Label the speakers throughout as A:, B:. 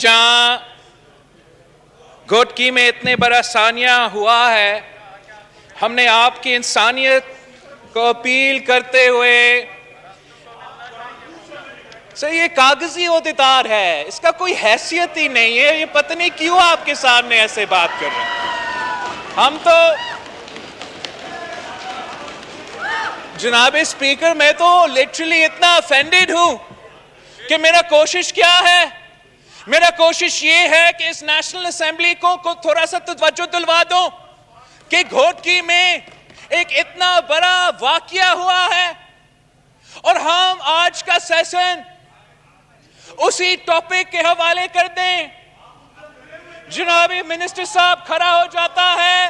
A: جہاں گھوٹکی میں اتنے بڑا سانیہ ہوا ہے، ہم نے آپ کی انسانیت کو اپیل کرتے ہوئے سر یہ کاغذی عہدیدار ہے، اس کا کوئی حیثیت ہی نہیں ہے، یہ پتہ نہیں کیوں آپ کے سامنے ایسے بات کر رہے ہیں۔ ہم تو جناب اسپیکر میں تو لٹرلی اتنا افینڈڈ ہوں کہ میرا کوشش کیا ہے؟ میرا کوشش یہ ہے کہ اس نیشنل اسمبلی کو تھوڑا سا توجہ دلوا دوں کہ گھوٹکی میں ایک اتنا بڑا واقعہ ہوا ہے اور ہم آج کا سیشن اسی ٹاپک کے حوالے کر دیں۔ جناب منسٹر صاحب کھڑا ہو جاتا ہے،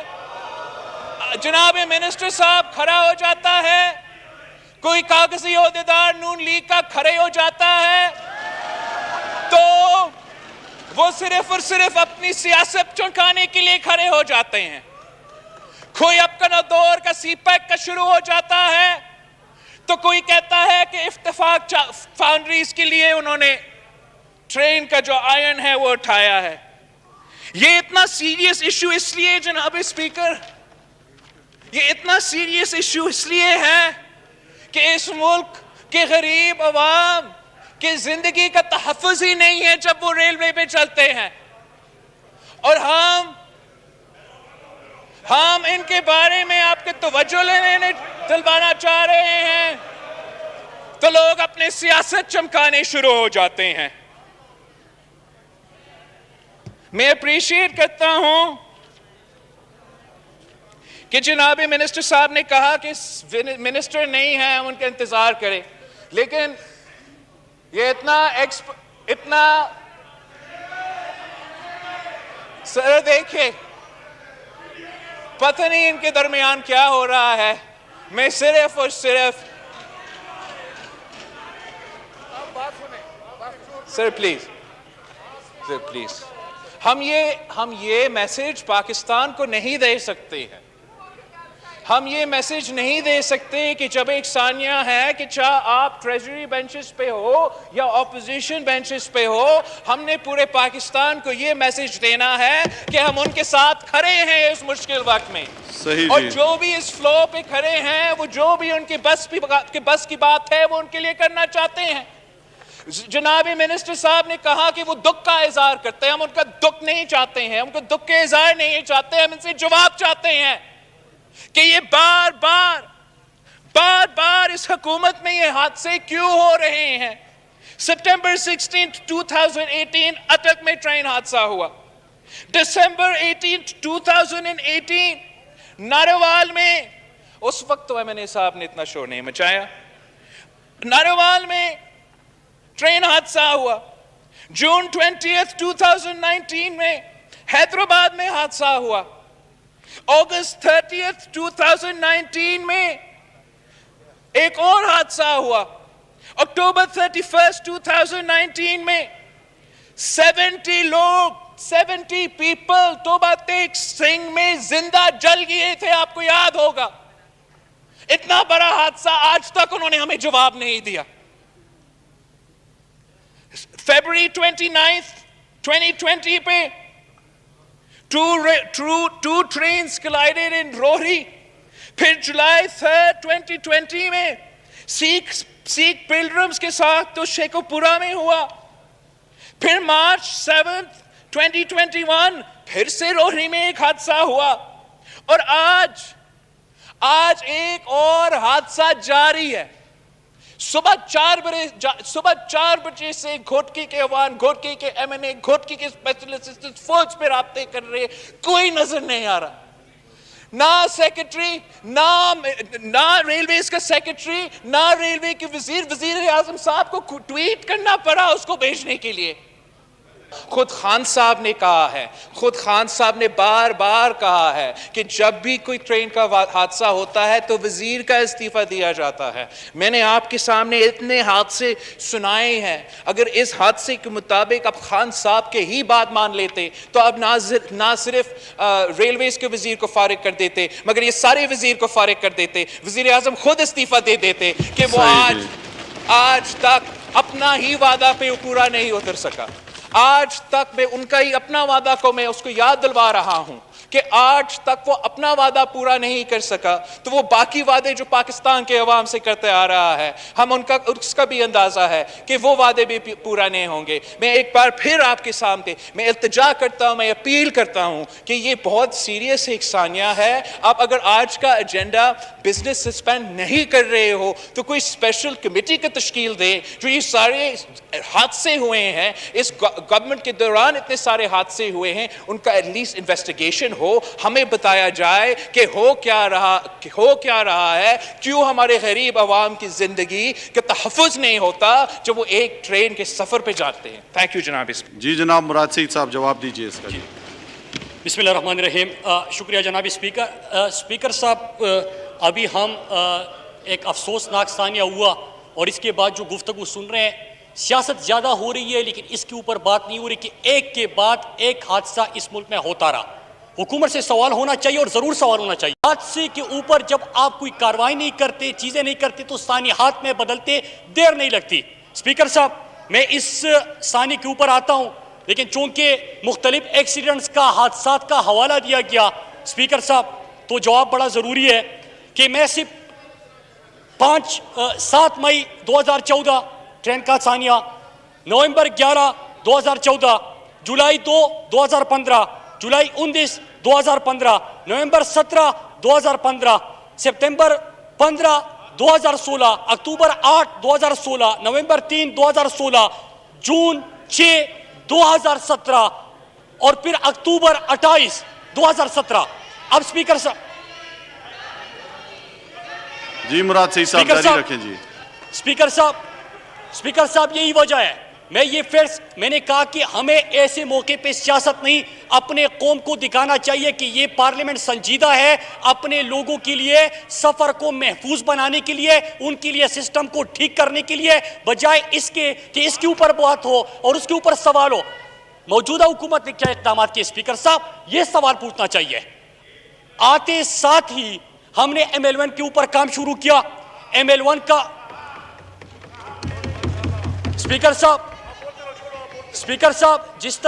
A: جناب منسٹر صاحب کھڑا ہو جاتا ہے، کوئی کاغذی عہدیدار نون لیگ کا کھڑے ہو جاتا ہے تو وہ صرف اور صرف اپنی سیاست چمکانے کے لیے کھڑے ہو جاتے ہیں۔ کوئی اپنا دور کا سی پیک کا شروع ہو جاتا ہے تو کوئی کہتا ہے کہ اتفاق فاؤنڈریز کے لیے انہوں نے ٹرین کا جو آئرن ہے وہ اٹھایا ہے۔ یہ اتنا سیریس ایشو اس لیے جناب اسپیکر، یہ اتنا سیریس ایشو اس لیے ہے کہ اس ملک کے غریب عوام کی زندگی کا تحفظ ہی نہیں ہے جب وہ ریلوے پہ چلتے ہیں، اور ہم ان کے بارے میں آپ کے توجہ لینے دلوانا چاہ رہے ہیں تو لوگ اپنے سیاست چمکانے شروع ہو جاتے ہیں۔ میں اپریشیٹ کرتا ہوں کہ جناب منسٹر صاحب نے کہا کہ منسٹر نہیں ہے ہم ان کا انتظار کریں، لیکن یہ اتنا سر دیکھیں پتہ نہیں ان کے درمیان کیا ہو رہا ہے۔ میں صرف اور صرف سر پلیز ہم یہ میسج پاکستان کو نہیں دے سکتے ہیں، ہم یہ میسج نہیں دے سکتے کہ جب ایک ثانیہ ہے کہ چاہے آپ ٹریجری بینچز پہ ہو یا اپوزیشن بینچز پہ ہو، ہم نے پورے پاکستان کو یہ میسج دینا ہے کہ ہم ان کے ساتھ کھڑے ہیں اس مشکل وقت میں، اور جو بھی اس فلو پہ کھڑے ہیں وہ جو بھی ان کی بس کی بات ہے وہ ان کے لیے کرنا چاہتے ہیں۔ جناب منسٹر صاحب نے کہا کہ وہ دکھ کا اظہار کرتے ہیں، ہم ان کا دکھ نہیں چاہتے ہیں، ہم کو دکھ کے اظہار نہیں چاہتے، ہم ان سے جواب چاہتے ہیں کہ یہ بار بار اس حکومت میں یہ حادثے کیوں ہو رہے ہیں۔ سپٹمبر 16 2018 اٹک میں ٹرین حادثہ ہوا، دسمبر 18 2018 ناروال میں، اس وقت تو ایم این اے صاحب نے اتنا شور نہیں مچایا، ناروال میں ٹرین حادثہ ہوا، جون 20 2019 میں حیدرآباد میں حادثہ ہوا، اگست 30 2019 میں ایک اور حادثہ ہوا، اکتوبر 31 2019 میں 70 پیپل توبہ تیگ سنگھ میں زندہ جل گئے تھے، آپ کو یاد ہوگا۔ اتنا بڑا حادثہ آج تک انہوں نے ہمیں جواب نہیں دیا۔ فیبروری 29 2020 پہ two trains collided in روہری، پھر جولائی 3 2020 میں سکھ پلگرمز کے ساتھ تو شیخوپورہ میں ہوا، پھر مارچ 7 2021 پھر سے روہری میں ایک حادثہ ہوا، اور آج ایک اور حادثہ جاری ہے۔ صبح 4 بجے سے گھوٹکی کے عوام، گھوٹکی کے ایم این اے، گھوٹکی کے اسپیشل اسسٹنٹ فوج پہ رابطے کر رہے، کوئی نظر نہیں آ رہا، نہ سیکرٹری، نہ ریلویز کا سیکرٹری، نہ ریلوے کے وزیر اعظم صاحب کو ٹویٹ کرنا پڑا اس کو بھیجنے کے لیے۔ خود خان صاحب نے کہا ہے، خود خان صاحب نے بار بار کہا ہے کہ جب بھی کوئی ٹرین کا حادثہ ہوتا ہے تو وزیر کا استعفیٰ دیا جاتا ہے۔ میں نے آپ کے سامنے اتنے حادثے سنائے ہیں، اگر اس حادثے کے مطابق اب خان صاحب کے ہی بات مان لیتے تو اب نہ صرف ریلویز کے وزیر کو فارغ کر دیتے مگر یہ سارے وزیر کو فارغ کر دیتے، وزیر اعظم خود استعفیٰ دے دیتے کہ وہ آج تک اپنا ہی وعدہ پہ پورا نہیں اتر سکا۔ آج تک میں ان کا ہی اپنا وعدہ کو میں اس کو یاد دلوا رہا ہوں کہ آج تک وہ اپنا وعدہ پورا نہیں کر سکا تو وہ باقی وعدے جو پاکستان کے عوام سے کرتے آ رہا ہے ہم اس کا بھی اندازہ ہے کہ وہ وعدے بھی پورا نہیں ہوں گے. میں ایک بار پھر آپ کے سامنے میں التجا کرتا ہوں, میں اپیل کرتا ہوں کہ یہ بہت سیریس ایک ثانیہ ہے. آپ اگر آج کا ایجنڈا بزنس سسپینڈ نہیں کر رہے ہو تو کوئی اسپیشل کمیٹی کا تشکیل دے. جو یہ سارے حادثے ہوئے ہیں اس گورنمنٹ کے دوران, اتنے سارے حادثے ہوئے ہیں, ان کا ایٹ لیسٹ انویسٹیگیشن ہو, ہمیں بتایا جائے کہ ہو کیا رہا ہے, کیوں ہمارے غریب عوام کی زندگی کا تحفظ نہیں ہوتا جب وہ ایک ٹرین کے سفر پہ جاتے ہیں. تھینک یو جناب.
B: جی جناب مراد سعید صاحب جواب دیجیے اس کا.
C: بسم اللہ الرحمن الرحیم. شکریہ جناب اسپیکر. اسپیکر صاحب, ابھی ہم ایک افسوسناک ثانیہ ہوا اور اس کے بعد جو گفتگو سن رہے ہیں, سیاست زیادہ ہو رہی ہے لیکن اس کے اوپر بات نہیں ہو رہی کہ ایک کے بعد ایک حادثہ اس ملک میں ہوتا رہا. حکومت سے سوال ہونا چاہیے اور ضرور سوال ہونا چاہیے. حادثے کے اوپر جب آپ کوئی کارروائی نہیں کرتے, چیزیں نہیں کرتے تو سانحات میں بدلتے دیر نہیں لگتی. اسپیکر صاحب, میں اس ثانی کے اوپر آتا ہوں لیکن چونکہ مختلف ایکسیڈنٹس کا, حادثات کا حوالہ دیا گیا اسپیکر صاحب, تو جواب بڑا ضروری ہے کہ میں صرف 7 مئی 2014 ٹرین کا ثانیہ, نومبر 11 2014, جولائی 2 2015, جولائی 19 2015, نومبر 17 2015, سپتمبر 15 2016, اکتوبر 8 2016, نومبر 3 2016, جون 6 2017 اور پھر اکتوبر 28 2017. اب اسپیکر صاحب,
B: جی مراد سعید صاحب جاری رکھیں. جی
C: اسپیکر صاحب, یہی وجہ ہے میں نے کہا کہ ہمیں ایسے موقع پہ سیاست نہیں, اپنے قوم کو دکھانا چاہیے کہ یہ پارلیمنٹ سنجیدہ ہے اپنے لوگوں کے لیے, سفر کو محفوظ بنانے کے لیے, ان کے لیے سسٹم کو ٹھیک کرنے کے لیے, بجائے اس کے کہ اس کے اوپر بات ہو اور اس کے اوپر سوال ہو. موجودہ حکومت نے کیا اقدامات کیے اسپیکر صاحب, یہ سوال پوچھنا چاہیے. آتے ساتھ ہی ہم نے ML1 کے اوپر کام شروع کیا. ML1 کا اسپیکر صاحب جس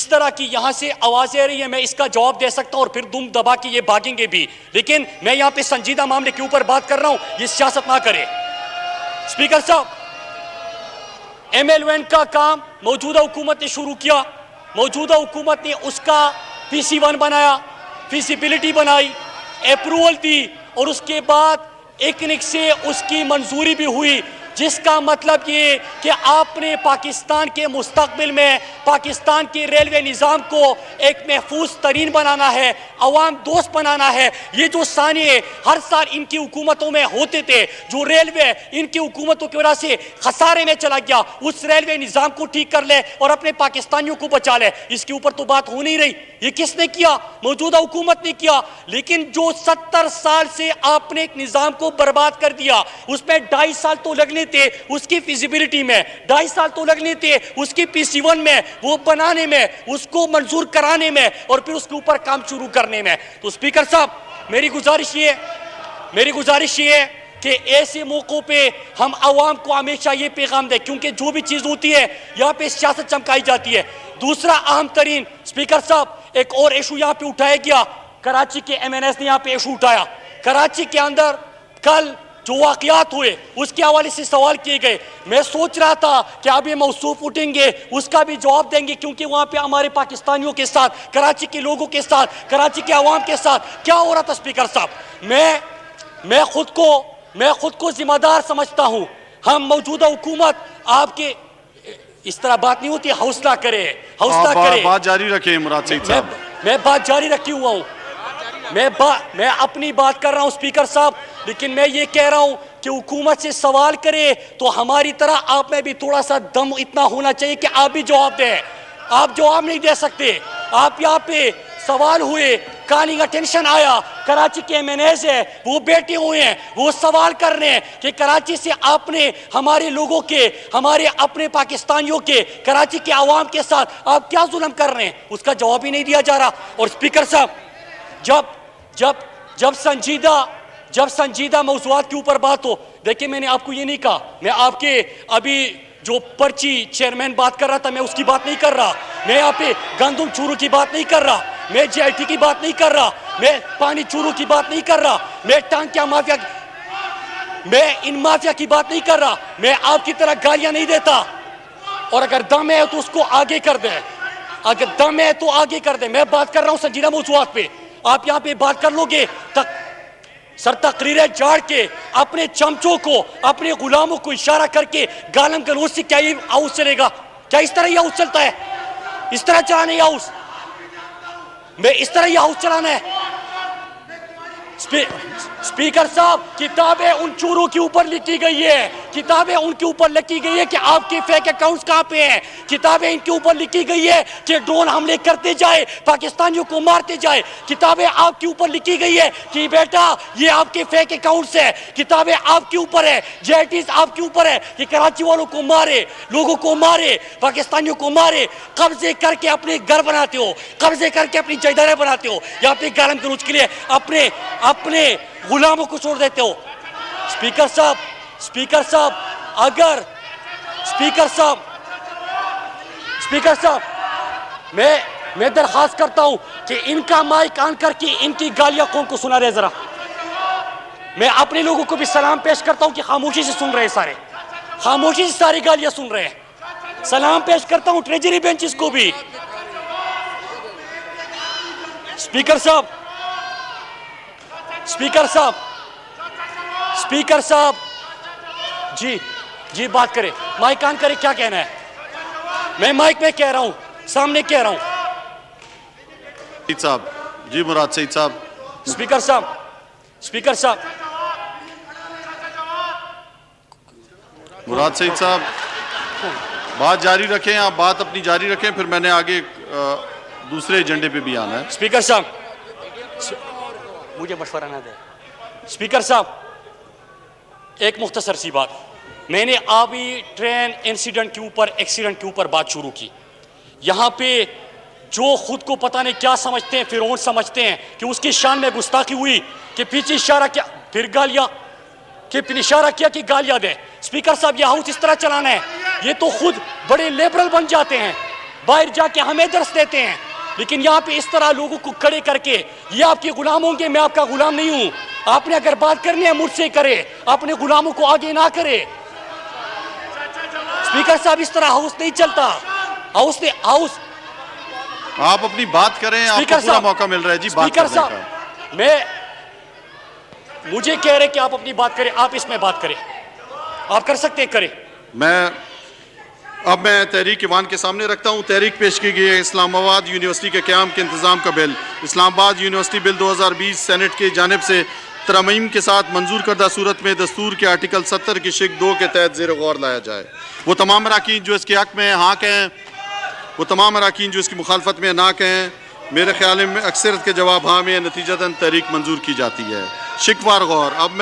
C: طرح کی یہاں سے آوازیں آ رہی ہیں, میں اس کا جواب دے سکتا ہوں اور پھر دم دبا کے یہ بھاگیں گے بھی, لیکن میں یہاں پہ سنجیدہ معاملے کے اوپر بات کر رہا ہوں, یہ سیاست نہ کرے. اسپیکر صاحب, ML1 کا کام موجودہ حکومت نے شروع کیا. موجودہ حکومت نے اس کا PC1 بنایا, فیزیبلٹی بنائی, اپروول دی اور اس کے بعد ایکنک سے اس کی منظوری بھی ہوئی, جس کا مطلب یہ کہ آپ نے پاکستان کے مستقبل میں پاکستان کے ریلوے نظام کو ایک محفوظ ترین بنانا ہے, عوام دوست بنانا ہے. یہ جو ثانیے ہر سال ان کی حکومتوں میں ہوتے تھے, جو ریلوے ان کی حکومتوں کی وجہ سے خسارے میں چلا گیا, اس ریلوے نظام کو ٹھیک کر لے اور اپنے پاکستانیوں کو بچا لے. اس کے اوپر تو بات ہو نہیں رہی. یہ کس نے کیا؟ موجودہ حکومت نے کیا. لیکن جو 70 سال سے آپ نے ایک نظام کو برباد کر دیا, اس میں 2.5 سال تو لگنے تھے اس کی فیزیبلٹی میں, 2.5 سال تو لگنے تھے اس کی PC1 میں, وہ بنانے میں, اس کو منظور کرانے میں اور پھر اس کے اوپر کام شروع کرنے میں. تو اسپیکر صاحب, میری گزارش یہ ہے کہ ایسے موقعوں پہ ہم عوام کو ہمیشہ یہ پیغام دیں, کیونکہ جو بھی چیز ہوتی ہے یہاں پہ سیاست چمکائی جاتی ہے. دوسرا اہم ترین اسپیکر صاحب, ایک اور ایشو یہاں پہ اٹھایا گیا, کراچی کے MNS نے یہاں پہ ایشو اٹھایا. کراچی کے اندر کل جو واقعات ہوئے اس کے حوالے سے سوال کیے گئے. میں سوچ رہا تھا کہ اب یہ موصوف اٹھیں گے, اس کا بھی جواب دیں گے, کیونکہ وہاں پہ ہمارے پاکستانیوں کے ساتھ, کراچی کے لوگوں کے ساتھ, کراچی کے عوام کے ساتھ کیا ہو رہا تھا. اسپیکر صاحب, میں خود کو ذمہ دار سمجھتا ہوں. ہم موجودہ حکومت آپ کے اس طرح بات نہیں ہوتی, حوصلہ کرے.
B: بات جاری رکھیں مراد سعید صاحب.
C: میں بات جاری رکھی ہوا ہوں, میں اپنی بات کر رہا ہوں اسپیکر صاحب, لیکن میں یہ کہہ رہا ہوں کہ حکومت سے سوال کرے تو ہماری طرح آپ میں بھی تھوڑا سا دم اتنا ہونا چاہیے کہ آپ بھی جواب دیں. آپ جواب نہیں دے سکتے. آپ یہاں پہ سوال ہوئے, کالنگ اٹینشن آیا, کراچی کے MNAs ہے, وہ بیٹھے ہوئے ہیں, وہ سوال کر رہے ہیں کہ کراچی سے آپ نے ہمارے لوگوں کے, ہمارے اپنے پاکستانیوں کے, کراچی کے عوام کے ساتھ آپ کیا ظلم کر رہے ہیں. اس کا جواب ہی نہیں دیا جا رہا. اور اسپیکر صاحب, جب سنجیدہ موضوعات کے اوپر بات ہو, دیکھیں میں نے آپ کو یہ نہیں کہا, میں آپ کے ابھی جو پرچی چیئرمین بات کر رہا تھا میں اس کی بات نہیں کر رہا, میں یہاں پہ گندم چورو کی بات نہیں کر رہا, میں جے آئی ٹی کی بات نہیں کر رہا, میں پانی چورو کی بات نہیں کر رہا, میں ٹانکیا مافیا, میں ان مافیا کی بات نہیں کر رہا, میں آپ کی طرح گالیاں نہیں دیتا. اور اگر دم ہے تو اس کو آگے کر دیں, اگر دم ہے تو آگے کر دیں. میں بات کر رہا ہوں سنجیدہ موضوعات پہ, آپ یہاں پہ بات کر لو گے سر تقریریں جاڑ کے اپنے چمچوں کو, اپنے غلاموں کو اشارہ کر کے گالم گلوچ سے کیا یہ ہاؤس چلے گا؟ کیا اس طرح یہ ہاؤس چلتا ہے؟ اس طرح چلانا یہ ہاؤس, میں اس طرح یہ ہاؤس چلانا ہے؟ اسپیکر صاحب, کتابیں ان چوروں کے اوپر لکھی گئی ہے, کتابیں ان کے اوپر لکھی گئی ہے کہ آپ کے فیک اکاؤنٹس کہاں پہ ہیں, کتابیں ان کے اوپر لکھی گئی ہے کہ ڈرون حملے کرتے جائے, پاکستانیوں کو مارتے جائے, کتابیں آپ کے اوپر لکھی گئی ہے کہ بیٹا یہ آپ کے فیک اکاؤنٹس ہیں, کتابیں آپ کے اوپر ہے, جے آئی ٹیز آپ کے اوپر ہے کہ کراچی والوں کو مارے, لوگوں کو مارے, پاکستانیوں کو مارے, قبضے کر کے اپنے گھر بناتے ہو, قبضے کر کے اپنی جائیدادیں بناتے ہو, یہاں پہ گالم گلوچ کے لیے اپنے غلاموں کو چھوڑ دیتے ہو. اسپیکر صاحب, اسپیکر صاحب, اگر اسپیکر صاحب, اسپیکر صاحب, میں درخواست کرتا ہوں کہ ان کا مائک آن کر کے ان کی گالیاں قوم کو سنا رہے ذرا. میں اپنے لوگوں کو بھی سلام پیش کرتا ہوں کہ خاموشی سے سن رہے سارے, خاموشی سے ساری گالیاں سن رہے ہیں. سلام پیش کرتا ہوں ٹریجری بینچز کو بھی. اسپیکر صاحب, اسپیکر صاحب, اسپیکر صاحب, جی بات کرے, مائک آن کرے, کیا کہنا ہے؟ میں مائک میں کہہ رہا ہوں, سامنے کہہ رہا ہوں.
B: سعید صاحب, جی مراد سعید صاحب.
C: اسپیکر صاحب, اسپیکر صاحب,
B: مراد سعید صاحب بات جاری رکھیں, آپ بات اپنی جاری رکھیں, پھر میں نے آگے دوسرے ایجنڈے پہ بھی آنا ہے.
C: اسپیکر صاحب, مجھے مشورہ نہ دے. اسپیکر صاحب, ایک مختصر سی بات, میں نے آبی ٹرین انسیڈنٹ کے اوپر, ایکسیڈنٹ کے اوپر بات شروع کی. یہاں پہ جو خود کو پتہ نہیں کیا سمجھتے ہیں, فرعون سمجھتے ہیں کہ اس کی شان میں گستاخی ہوئی کہ پیچھے اشارہ کیا, پھر گالیاں, کہ پھر اشارہ کیا کہ گالیاں دیں. اسپیکر صاحب, یہ ہاؤس اس طرح چلانا ہے, یہ تو خود بڑے لیبرل بن جاتے ہیں, باہر جا کے ہمیں درس دیتے ہیں, لیکن یہاں پہ اس طرح لوگوں کو کھڑے کر کے یہ آپ کے غلام ہوں گے, میں آپ کا غلام نہیں ہوں. آپ نے اگر بات کرنی ہے مجھ سے کرے, اپنے غلاموں کو آگے نہ کرے. اسپیکر صاحب, اس طرح ہاؤس نہیں چلتا. ہاؤس
B: آپ اپنی بات کریں, آپ کو پورا موقع مل رہا ہے جی بات کرنے کا.
C: میں مجھے کہہ رہے کہ آپ اپنی بات کریں, آپ اس میں بات کریں, آپ کر سکتے ہیں, کریں.
B: اب میں تحریک ایوان کے سامنے رکھتا ہوں. تحریک پیش کی گئی ہے اسلام آباد یونیورسٹی کے قیام کے انتظام کا بل. اسلام آباد یونیورسٹی بل 2020 سینٹ کی جانب سے ترمیم کے ساتھ منظور کردہ صورت میں دستور کے آرٹیکل 70 کی شق 2 کے تحت زیر غور لایا جائے. وہ تمام اراکین جو اس کے حق میں ہاں کہیں, وہ تمام اراکین جو اس کی مخالفت میں نہ کہیں. میرے خیال میں اکثرت کے جواب ہاں میں, نتیجتاً تحریک منظور کی جاتی ہے. شق وار غور. اب